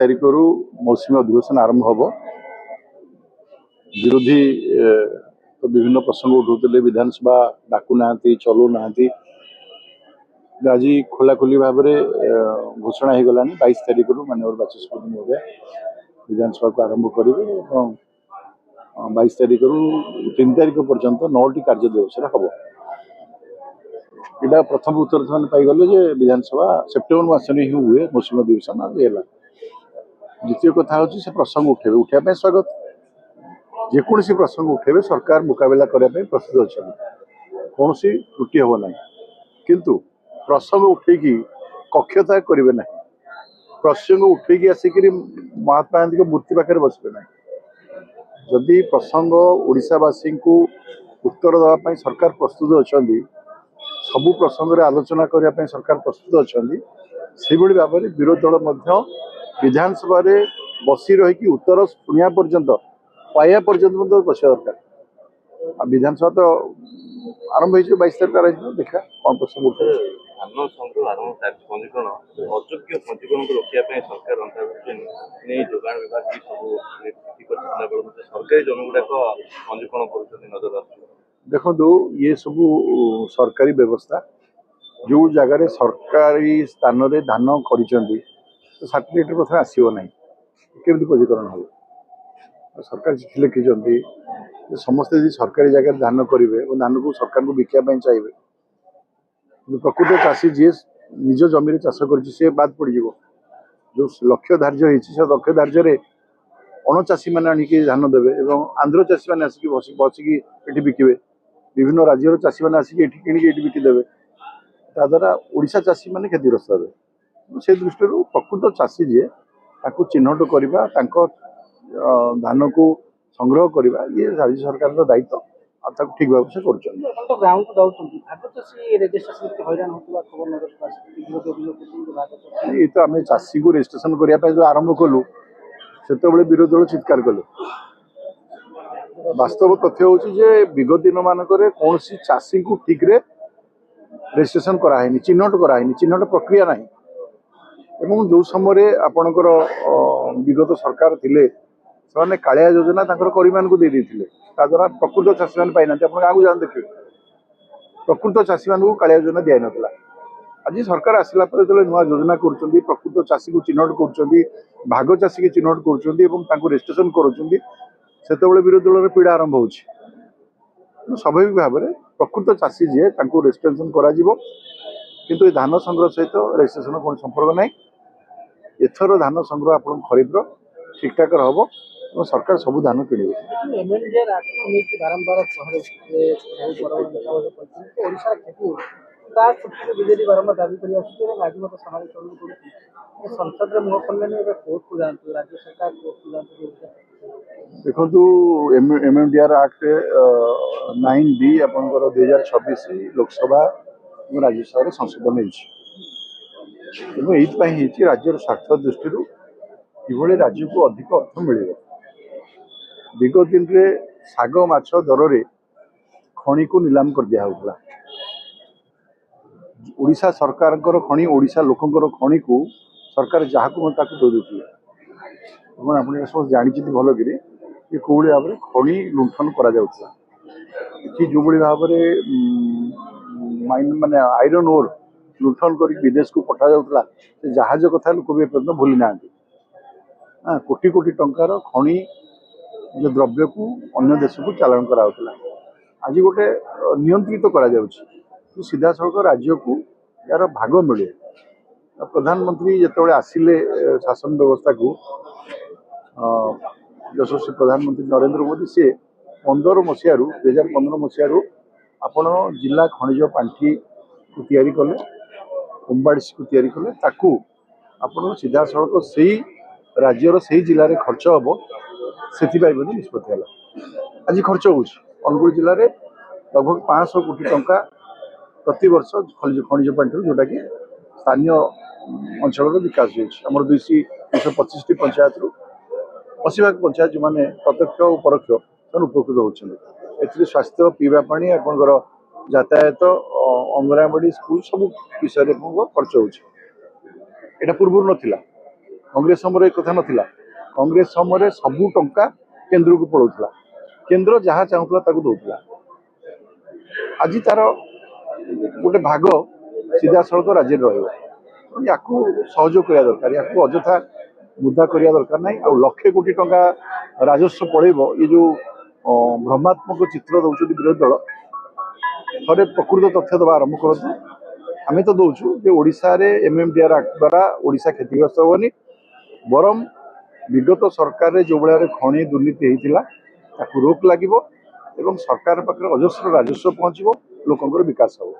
तारीख रु मौसुमी अधिवेशन आरंभ हम विरोधी तो विभिन्न प्रसंग उठाते विधानसभा डाकू ना चलू ना आज खोलाखोली भाव घोषणा हो गला 22 तारीख रु माननीय बाचस्पति महोदय विधानसभा को आरंभ करेंगे 22 तारीख रु 3 तारीख पर्यंत 9टी कार्य दिवस हम यहाँ प्रथम उत्तर से पाईगले विधानसभा सेप्टेम्बर मस ही हुए मौसुमी अधिवेशन आज है। द्वितीय कथा हूँ से प्रसंग उठे उठापी स्वागत जेकोसी प्रसंग उठे सरकार मुकाबला करने प्रस्तुत अच्छा कौन त्रुटि हम ना किंतु प्रसंग उठेकी कक्षता करेंगे ना प्रसंग उठेकी आसिक महात्मा गांधी मूर्ति पाखे बसबे ना जदि प्रसंग ओडिशावासी को उत्तर देवाई सरकार प्रस्तुत अच्छा सबू प्रसंग में आलोचना करने सरकार प्रस्तुत अच्छा से भाव में विरोधी दल विधानसभा बसी रही उत्तर शुणा पर्यंत पाया पर्यंत बसा दरकार विधानसभा तो आरंभ हो 22 तारीख देखा कौन प्रसंग उठे धान संग्रह आरंभ पंजीकरण अयोग्य पंजीकरण को रोकने सरकार जोगाण विभाग की सब सरकारी जमी गुड़ाक पंजीकरण कर नजर देखो ये सब सरकारी व्यवस्था जो जगार सरकारी स्थान में धान कर सर्टिफिकेट प्रथम आसो ना केमी पंजीकरण हम सरकार चिठी लिखिं समस्ते यदि सरकारी जगह धान करेंगे और धान को सरकार को बिकापी चाहिए प्रकृत चाषी जी निज जमी चाष कर बाद पड़ जो लक्ष्य धार्य से लक्ष्य धार्य अणचाषी मैंने आणिक धान देवे आंध्र चाषी मैंने आसिक बसिकी ये बिके विभिन्न राज्यर चाषी मैंने आसिक कि बिकिदेवे ताद्वारा ओडिशा चाषी मैंने क्षतिग्रस्त हे से दृष्टि प्रकृत चाषी जी चिन्हट करवा धान को संग्रह करवा ये राज्य सरकार दायित्व ठीक भाव से ये तो आम चाषी को रेजिस्ट्रेशन करने जो आरंभ कलु से विरोधी दल चित्कार कले वास्तव तथ्य हूँ विगत दिन मानक कौन चाषी को ठीक रे रेजिस्ट्रेशन कराई चिन्हट कराई चिन्हट प्रक्रिया ना जो समय आपणकर विगत सरकार थिले से कालिया योजना करी मान को दे द्वारा प्रकृत चाषी मैंने पाई आप गाँव को जान देखिए प्रकृत चाषी मान को कालिया योजना दिया नाला आज सरकार आसला जो नुआ योजना कर प्रकृत चाषी को चिन्हट कर भाग चाषी की चिन्हट कर रेजिस्ट्रेशन कर विरोधी दल पीड़ा आरंभ हो स्वाभाविक भाव में प्रकृत चाषी जी रेजिस्ट्रेशन कर धान संग्रह सहित रेजिस्ट्रेशन कौन संपर्क ना एथर धान संग्रह आप खरीफ ठीक ठाक हम सरकार सब धान किणे देखो एमएमडीआर एक्ट 9B आपंकर 2026 लोकसभा और राज्यसभा संशोधन होती राज्यर स्वार्थ दृष्टि कि राज्य को अधिक अर्थ मिल विगत दिन में शाग माछ दर में खणी को नीलाम कर दिया होता ओडिशा सरकार खणी ओडिशा लोकंर खणी को सरकार जहाँ को दे देते आप जानते भल कि कौन भाव में खणी लुंठन करा जो भाव में माने आयरन ओर लुंठन कर विदेश को पठा जाऊला जहाज कथा लोक भी एपर्यंत भूली ना कोटी कोटी टंकार खणी जो द्रव्य को अन्य देश को चालान कराला आज गोटे नियंत्रित करा सीधा सड़क राज्य को यार भाग मिले प्रधानमंत्री जिते आसिले शासन व्यवस्था को यशस्वी प्रधानमंत्री नरेंद्र मोदी से 2015 मसीह आपण जिला खनिज पांठी को तैयारी कले कुंबाड़ीसी को तैयारी कले ताकू आपण सीधा सड़क से राज्यर से जिले खर्च हम से निष्पत्ति है आज खर्च हो अनुगुल जिले में लगभग 500 कोटी टंका प्रति वर्ष खनिज पांठी जोटा कि स्थानीय अंचल विकास होमर 225 पंचायत रु 80 भाग पंचायत जो मैंने प्रत्यक्ष और परोक्ष उपकृत होती स्वास्थ्य पीवा पानी आपंकर यातायात अंगनवाड़ी स्कूल सब विषय खर्च हो पूर्व नाला कांग्रेस समय एक कथा नथिला कांग्रेस समय सबू टंका केंद्र को पड़ौला केंद्र जहाँ चाहूला ताकू दौला आज तार गोटे भाग सीधा सड़क राज्य या सहयोग करा दरकार या अजथा मुद्दा करिया दरकार नहीं आ लक्षे कोटी टंका राजस्व पड़ेब ये जो भ्रमात्मक चित्र दौरान विरोधी दल थे प्रकृत तथ्य दबा आरंभ करूँ आम तो दौचु जे ओडिशा रे एमएमडीआर एक्ट द्वारा ओडिशा क्षतिग्रस्त हेनी बरम विगत सरकार रे जो भाया खनि दुर्नीति होता ताकू रोक लगे सरकार पाखे अजस्र राजस्व पहुँचो लोकंर विकास हो।